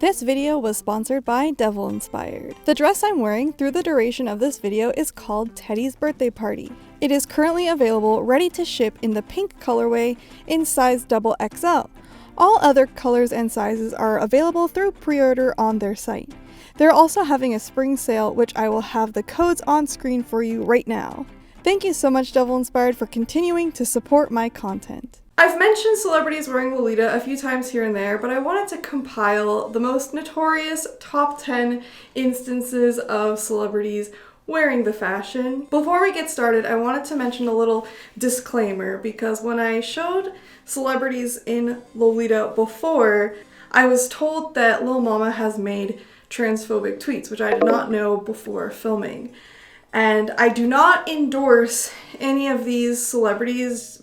This video was sponsored by Devil Inspired. The dress I'm wearing through the duration of this video is called Teddy's Birthday Party. It is currently available ready to ship in the pink colorway in size XXL. All other colors and sizes are available through pre-order on their site. They're also having a spring sale, which I will have the codes on screen for you right now. Thank you so much, Devil Inspired, for continuing to support my content. I've mentioned celebrities wearing Lolita a few times here and there, but I wanted to compile the most notorious top 10 instances of celebrities wearing the fashion. Before we get started, I wanted to mention a little disclaimer, because when I showed celebrities in Lolita before, I was told that Lil Mama has made transphobic tweets, which I did not know before filming. And I do not endorse any of these celebrities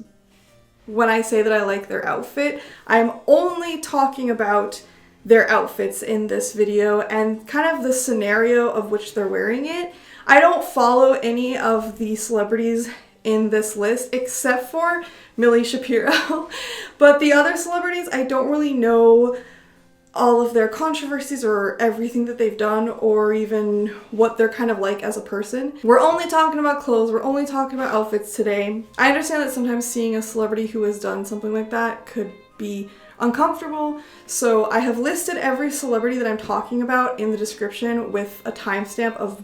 when I say that I like their outfit. I'm only talking about their outfits in this video and kind of the scenario of which they're wearing it. I don't follow any of the celebrities in this list except for Millie Shapiro. But the other celebrities, I don't really know all of their controversies or everything that they've done or even what they're kind of like as a person. We're only talking about clothes, we're only talking about outfits today. I understand that sometimes seeing a celebrity who has done something like that could be uncomfortable, so I have listed every celebrity that I'm talking about in the description with a timestamp of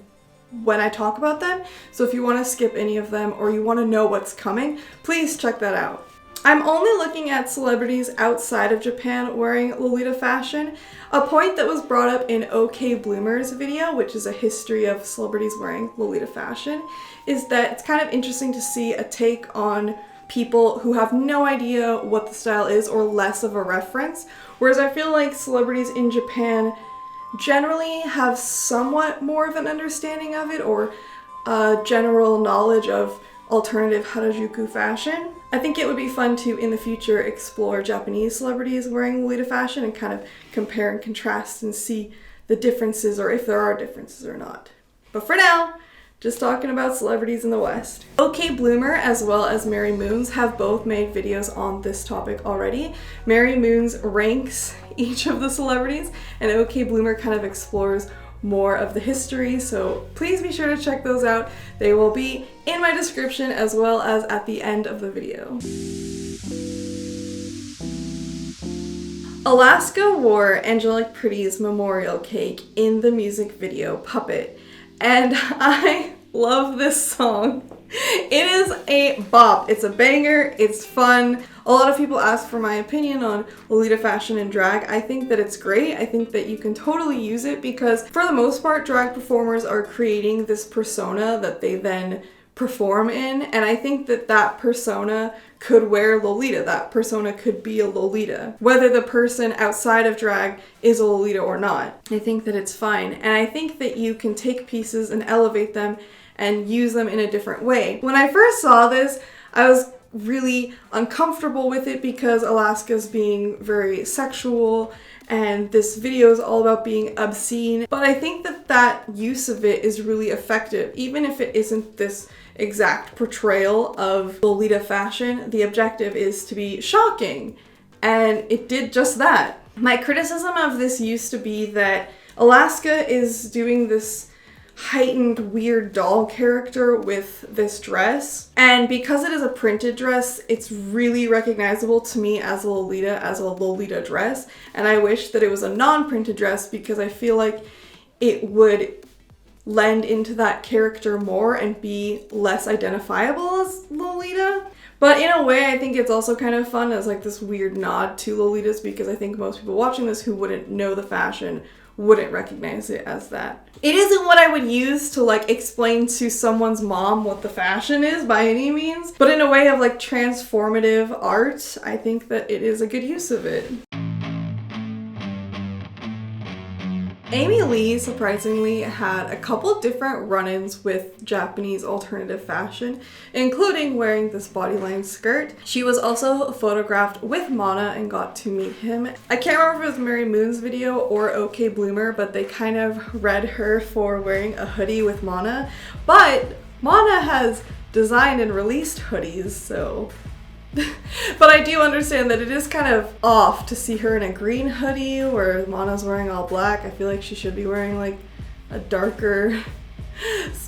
when I talk about them, so if you want to skip any of them or you want to know what's coming, please check that out. I'm only looking at celebrities outside of Japan wearing Lolita fashion. A point that was brought up in OK Bloomer's video, which is a history of celebrities wearing Lolita fashion, is that it's kind of interesting to see a take on people who have no idea what the style is or less of a reference, whereas I feel like celebrities in Japan generally have somewhat more of an understanding of it or a general knowledge of alternative Harajuku fashion. I think it would be fun to, in the future, explore Japanese celebrities wearing Lolita fashion and kind of compare and contrast and see the differences, or if there are differences or not. But for now, just talking about celebrities in the West. OK Bloomer as well as Mary Moons have both made videos on this topic already. Mary Moons ranks each of the celebrities, and OK Bloomer kind of explores more of the history, so please be sure to check those out. They will be in my description as well as at the end of the video. Alaska wore Angelic Pretty's memorial cake in the music video Puppet, and I love this song. It is a bop. It's a banger. It's fun. A lot of people ask for my opinion on Lolita fashion and drag. I think that it's great. I think that you can totally use it because for the most part, drag performers are creating this persona that they then perform in, and I think that that persona could wear Lolita. That persona could be a Lolita, whether the person outside of drag is a Lolita or not. I think that it's fine, and I think that you can take pieces and elevate them and use them in a different way. When I first saw this, I was really uncomfortable with it because Alaska's being very sexual and this video is all about being obscene, but I think that that use of it is really effective. Even if it isn't this exact portrayal of Lolita fashion, the objective is to be shocking, and it did just that. My criticism of this used to be that Alaska is doing this heightened weird doll character with this dress, and because it is a printed dress, it's really recognizable to me as a Lolita dress, and I wish that it was a non-printed dress because I feel like it would lend into that character more and be less identifiable as Lolita. But in a way, I think it's also kind of fun as like this weird nod to Lolitas, because I think most people watching this who wouldn't know the fashion wouldn't recognize it as that. It isn't what I would use to like explain to someone's mom what the fashion is by any means, but in a way of like transformative art, I think that it is a good use of it. Amy Lee surprisingly had a couple different run-ins with Japanese alternative fashion, including wearing this bodyline skirt. She was also photographed with Mana and got to meet him. I can't remember if it was Mary Moon's video or OK Bloomer, but they kind of read her for wearing a hoodie with Mana. But Mana has designed and released hoodies, so But I do understand that it is kind of off to see her in a green hoodie where Mana's wearing all black. I feel like she should be wearing like a darker,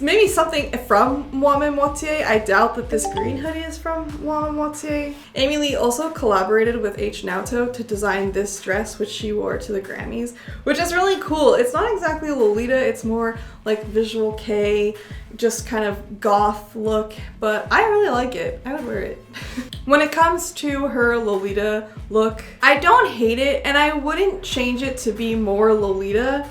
maybe something from Moime Moitié. I doubt that this green hoodie is from Moime Moitié. Amy Lee also collaborated with H. Naoto to design this dress, which she wore to the Grammys, which is really cool. It's not exactly Lolita, it's more like visual K, just kind of goth look, but I really like it. I would wear it. When it comes to her Lolita look, I don't hate it, and I wouldn't change it to be more Lolita.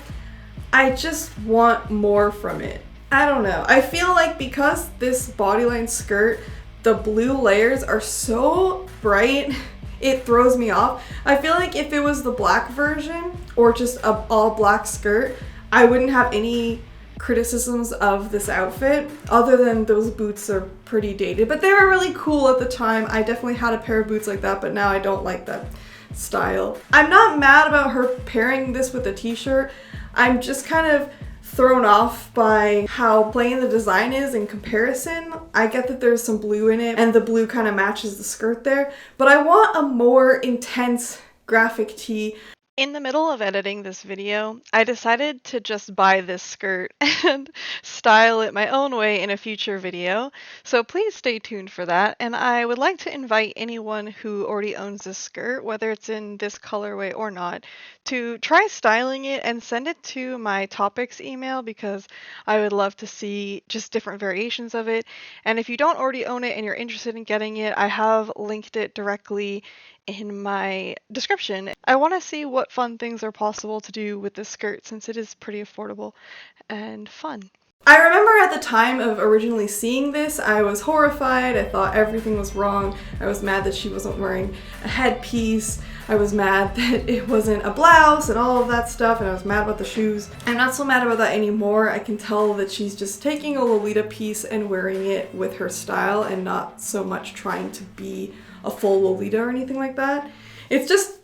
I just want more from it. I don't know. I feel like because this bodyline skirt, the blue layers are so bright, it throws me off. I feel like if it was the black version or just a all black skirt, I wouldn't have any criticisms of this outfit other than those boots are pretty dated, but they were really cool at the time. I definitely had a pair of boots like that, but now I don't like that style. I'm not mad about her pairing this with a t-shirt. I'm just kind of thrown off by how plain the design is in comparison. I get that there's some blue in it and the blue kind of matches the skirt there, but I want a more intense graphic tee. In the middle of editing this video, I decided to just buy this skirt and style it my own way in a future video, so please stay tuned for that. And I would like to invite anyone who already owns this skirt, whether it's in this colorway or not, to try styling it and send it to my topics email because I would love to see just different variations of it. And if you don't already own it and you're interested in getting it, I have linked it directly in my description. I want to see what fun things are possible to do with this skirt since it is pretty affordable and fun. I remember at the time of originally seeing this, I was horrified. I thought everything was wrong. I was mad that she wasn't wearing a headpiece. I was mad that it wasn't a blouse and all of that stuff, and I was mad about the shoes. I'm not so mad about that anymore. I can tell that she's just taking a Lolita piece and wearing it with her style and not so much trying to be a full Lolita or anything like that. It's just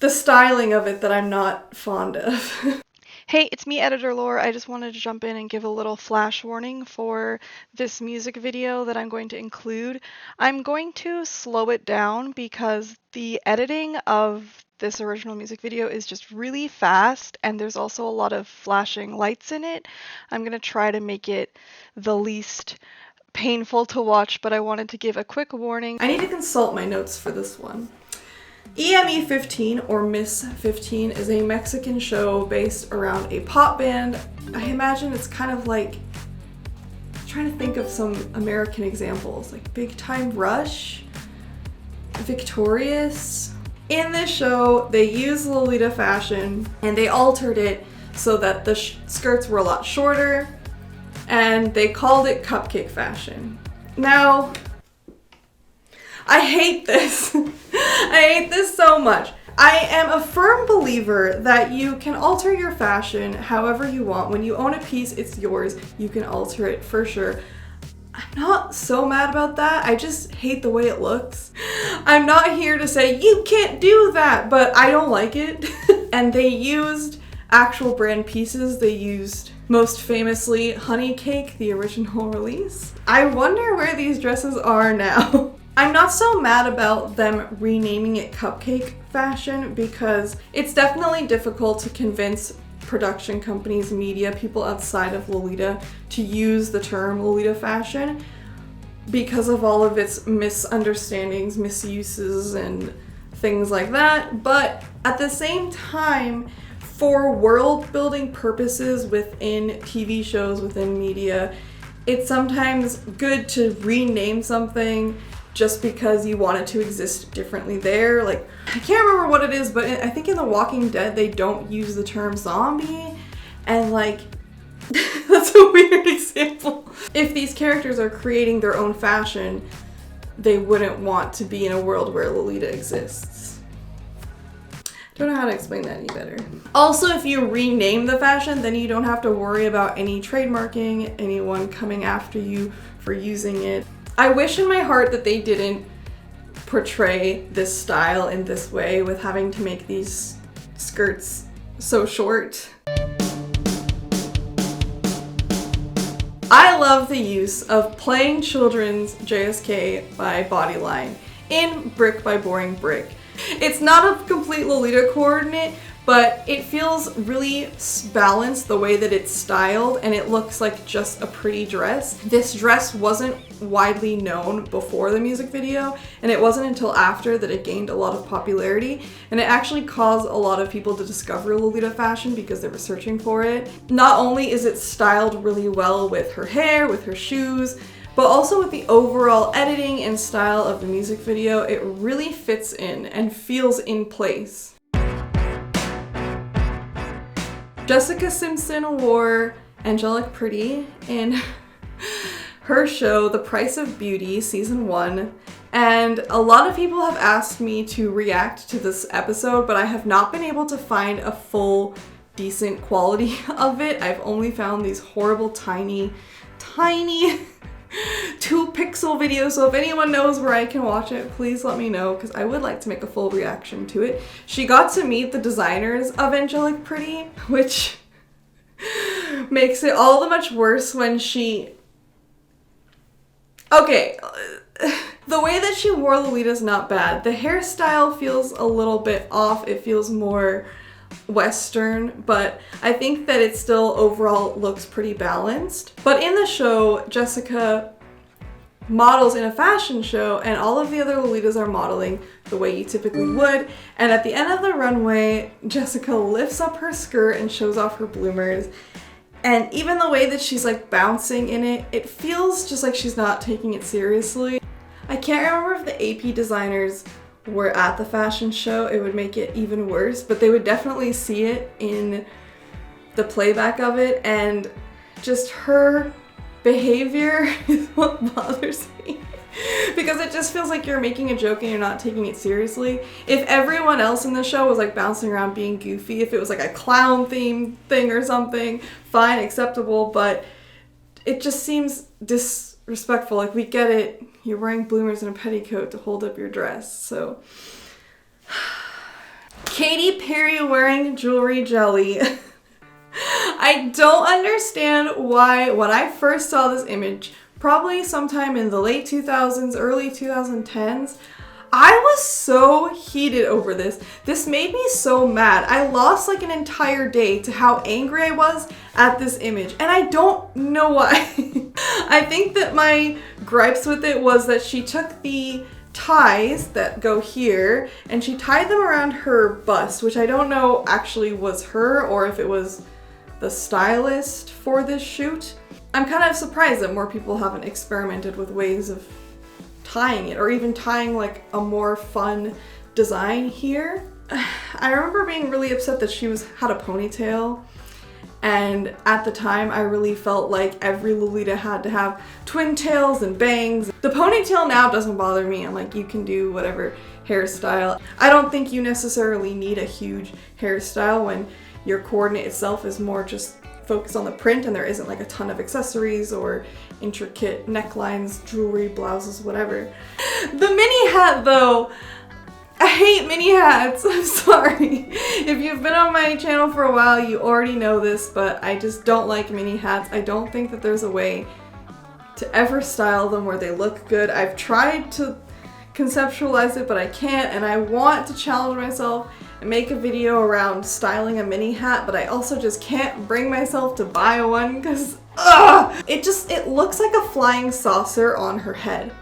the styling of it that I'm not fond of. Hey, it's me, Editor Lore. I just wanted to jump in and give a little flash warning for this music video that I'm going to include. I'm going to slow it down because the editing of this original music video is just really fast and there's also a lot of flashing lights in it. I'm going to try to make it the least painful to watch, but I wanted to give a quick warning. I need to consult my notes for this one. EME 15 or Miss 15 is a Mexican show based around a pop band. I imagine it's kind of like, I'm trying to think of some American examples, like Big Time Rush, Victorious. In this show, they used Lolita fashion and they altered it so that the skirts were a lot shorter, and they called it cupcake fashion. Now, I hate this. I hate this so much. I am a firm believer that you can alter your fashion however you want. When you own a piece, it's yours. You can alter it for sure. I'm not so mad about that. I just hate the way it looks. I'm not here to say you can't do that, but I don't like it. And they used actual brand pieces. They used, most famously, Honey Cake, the original release. I wonder where these dresses are now. I'm not so mad about them renaming it cupcake fashion because it's definitely difficult to convince production companies, media, people outside of Lolita to use the term Lolita fashion because of all of its misunderstandings, misuses, and things like that. But at the same time, for world building purposes within TV shows, within media, it's sometimes good to rename something just because you want it to exist differently there. Like, I can't remember what it is, but I think in The Walking Dead, they don't use the term zombie, and like, that's a weird example. If these characters are creating their own fashion, they wouldn't want to be in a world where Lolita exists. Don't know how to explain that any better. Also, if you rename the fashion, then you don't have to worry about any trademarking, anyone coming after you for using it. I wish in my heart that they didn't portray this style in this way with having to make these skirts so short. I love the use of Playing Children's JSK by Bodyline. in Brick by Boring Brick. It's not a complete Lolita coordinate, but it feels really balanced the way that it's styled, and it looks like just a pretty dress. This dress wasn't widely known before the music video, and it wasn't until after that it gained a lot of popularity, and it actually caused a lot of people to discover Lolita fashion because they were searching for it. Not only is it styled really well with her hair, with her shoes, but also with the overall editing and style of the music video, it really fits in and feels in place. Jessica Simpson wore Angelic Pretty in her show The Price of Beauty Season 1, and a lot of people have asked me to react to this episode, but I have not been able to find a full decent quality of it. I've only found these horrible tiny 2-pixel videos, so if anyone knows where I can watch it, please let me know, because I would like to make a full reaction to it. She got to meet the designers of Angelic Pretty, which makes it all the much worse when she... Okay, the way that she wore Lolita's not bad. The hairstyle feels a little bit off. It feels more Western, but I think that it still overall looks pretty balanced. But in the show, Jessica models in a fashion show, and all of the other Lolitas are modeling the way you typically would, and at the end of the runway, Jessica lifts up her skirt and shows off her bloomers, and even the way that she's like bouncing in it, it feels just like she's not taking it seriously. I can't remember if the AP designers were at the fashion show. It would make it even worse, but they would definitely see it in the playback of it, and just her behavior is what bothers me because it just feels like you're making a joke and you're not taking it seriously. If everyone else in the show was like bouncing around being goofy, if it was like a clown theme thing or something, fine, acceptable, but it just seems disrespectful. Like, we get it, you're wearing bloomers and a petticoat to hold up your dress, so. Katy Perry wearing jewelry jelly. I don't understand why, when I first saw this image, probably sometime in the late 2000s, early 2010s, I was so heated over this. This made me so mad. I lost like an entire day to how angry I was at this image, and I don't know why. I think that my gripes with it was that she took the ties that go here and she tied them around her bust, which I don't know actually was her or if it was the stylist for this shoot. I'm kind of surprised that more people haven't experimented with ways of tying it, or even tying like a more fun design here. I remember being really upset that she had a ponytail, and at the time I really felt like every Lolita had to have twin tails and bangs. The ponytail now doesn't bother me. I'm like, you can do whatever hairstyle. I don't think you necessarily need a huge hairstyle when your coordinate itself is more just focused on the print and there isn't like a ton of accessories or intricate necklines, jewelry, blouses, whatever. The mini hat though, I hate mini hats, I'm sorry. If you've been on my channel for a while, you already know this, but I just don't like mini hats. I don't think that there's a way to ever style them where they look good. I've tried to conceptualize it, but I can't, and I want to challenge myself and make a video around styling a mini hat, but I also just can't bring myself to buy one because it looks like a flying saucer on her head.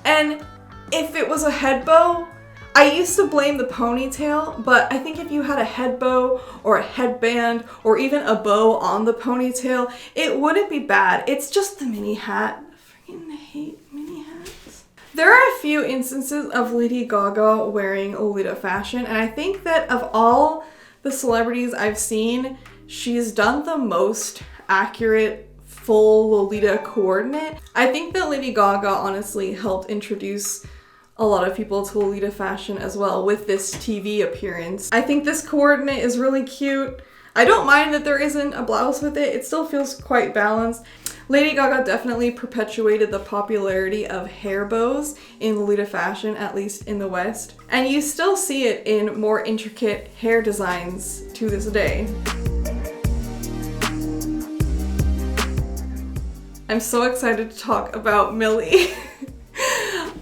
And if it was a head bow, I used to blame the ponytail, but I think if you had a head bow or a headband or even a bow on the ponytail, it wouldn't be bad. It's just the mini hat. I freaking hate mini hats. There are a few instances of Lady Gaga wearing Lolita fashion, and I think that of all the celebrities I've seen, she's done the most accurate full Lolita coordinate. I think that Lady Gaga honestly helped introduce a lot of people to Lolita fashion as well with this TV appearance. I think this coordinate is really cute. I don't mind that there isn't a blouse with it. It still feels quite balanced. Lady Gaga definitely perpetuated the popularity of hair bows in Lolita fashion, at least in the West. And you still see it in more intricate hair designs to this day. I'm so excited to talk about Millie.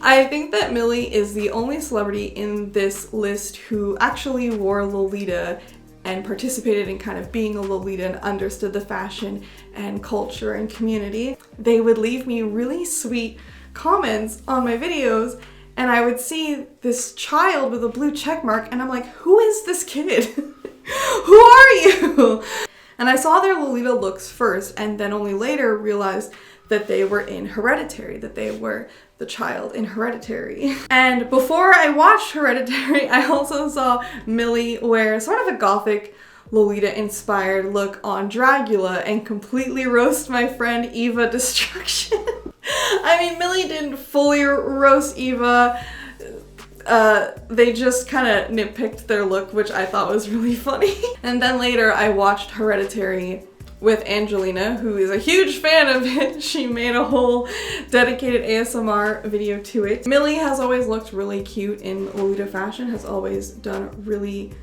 I think that Millie is the only celebrity in this list who actually wore Lolita and participated in kind of being a Lolita and understood the fashion and culture and community. They would leave me really sweet comments on my videos, and I would see this child with a blue check mark, and I'm like, who is this kid? Who are you? And I saw their Lolita looks first, and then only later realized that they were in Hereditary, that they were the child in Hereditary. And before I watched Hereditary, I also saw Millie wear sort of a gothic Lolita inspired look on Dracula and completely roast my friend Eva Destruction. I mean, Millie didn't fully roast Eva. They just kind of nitpicked their look, which I thought was really funny. And then later I watched Hereditary with Angelina, who is a huge fan of it. She made a whole dedicated ASMR video to it. Millie has always looked really cute in Lolita fashion, has always done really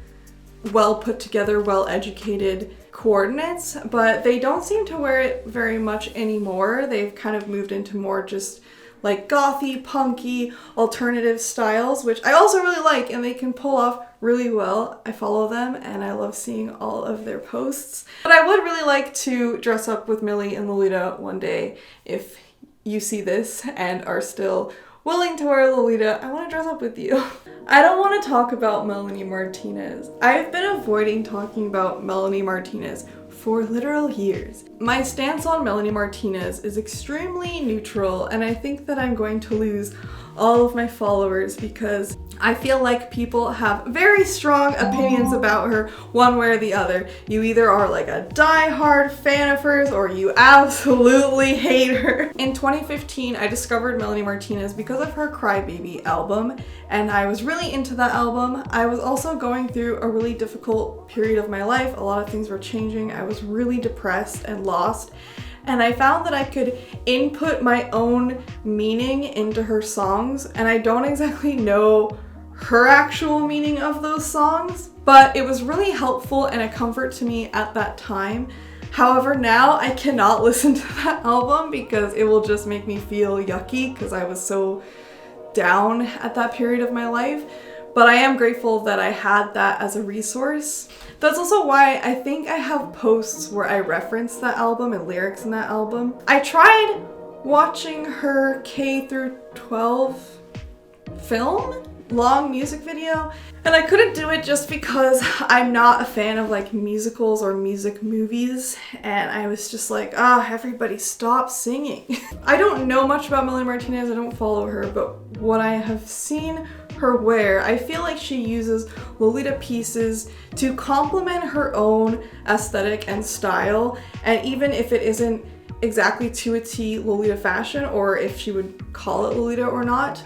well put together, well educated coordinates, but they don't seem to wear it very much anymore. They've kind of moved into more just like gothy, punky, alternative styles, which I also really like, and they can pull off really well. I follow them and I love seeing all of their posts. But I would really like to dress up with Millie and Lolita one day. If you see this and are still willing to wear Lolita, I want to dress up with you. I don't want to talk about Melanie Martinez. I've been avoiding talking about Melanie Martinez for literal years. My stance on Melanie Martinez is extremely neutral, and I think that I'm going to lose all of my followers because I feel like people have very strong opinions about her one way or the other. You either are like a die-hard fan of hers or you absolutely hate her. In 2015, I discovered Melanie Martinez because of her Crybaby album, and I was really into that album. I was also going through a really difficult period of my life. A lot of things were changing. I was really depressed and lost. And I found that I could input my own meaning into her songs, and I don't exactly know her actual meaning of those songs, but it was really helpful and a comfort to me at that time. However, now I cannot listen to that album because it will just make me feel yucky because I was so down at that period of my life. But I am grateful that I had that as a resource. That's also why I think I have posts where I reference that album and lyrics in that album. I tried watching her K through 12 film, long music video, and I couldn't do it just because I'm not a fan of like musicals or music movies, and I was just like, everybody stop singing. I don't know much about Melanie Martinez, I don't follow her, but what I have seen her wear, I feel like she uses Lolita pieces to complement her own aesthetic and style, and even if it isn't exactly to a T Lolita fashion, or if she would call it Lolita or not,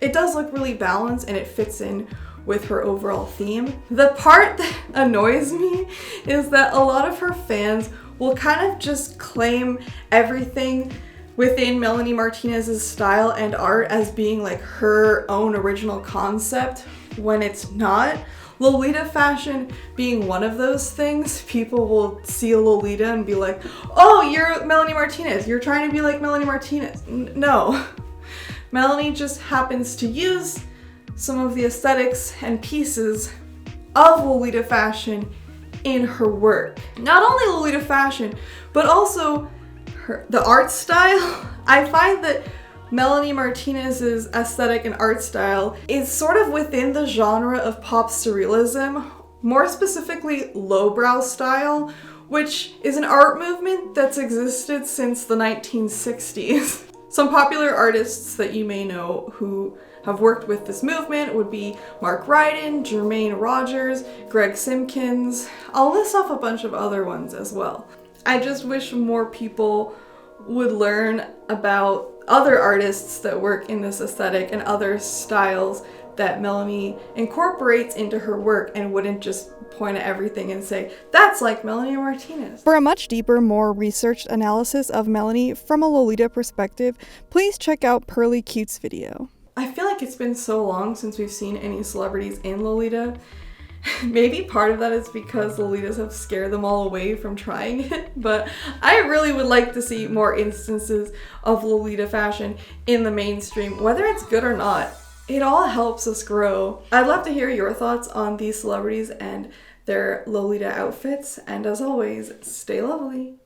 it does look really balanced and it fits in with her overall theme. The part that annoys me is that a lot of her fans will kind of just claim everything within Melanie Martinez's style and art as being like her own original concept when it's not. Lolita fashion being one of those things. People will see a Lolita and be like, oh, you're Melanie Martinez, you're trying to be like Melanie Martinez. No. Melanie just happens to use some of the aesthetics and pieces of Lolita fashion in her work. Not only Lolita fashion, but also the art style. I find that Melanie Martinez's aesthetic and art style is sort of within the genre of pop surrealism, more specifically lowbrow style, which is an art movement that's existed since the 1960s. Some popular artists that you may know who have worked with this movement would be Mark Ryden, Jermaine Rogers, Greg Simpkins. I'll list off a bunch of other ones as well. I just wish more people would learn about other artists that work in this aesthetic and other styles that Melanie incorporates into her work and wouldn't just point at everything and say, that's like Melanie Martinez. For a much deeper, more researched analysis of Melanie from a Lolita perspective, please check out Pearly Cute's video. I feel like it's been so long since we've seen any celebrities in Lolita, Maybe part of that is because Lolitas have scared them all away from trying it, but I really would like to see more instances of Lolita fashion in the mainstream, whether it's good or not. It all helps us grow. I'd love to hear your thoughts on these celebrities and their Lolita outfits, and as always, stay lovely.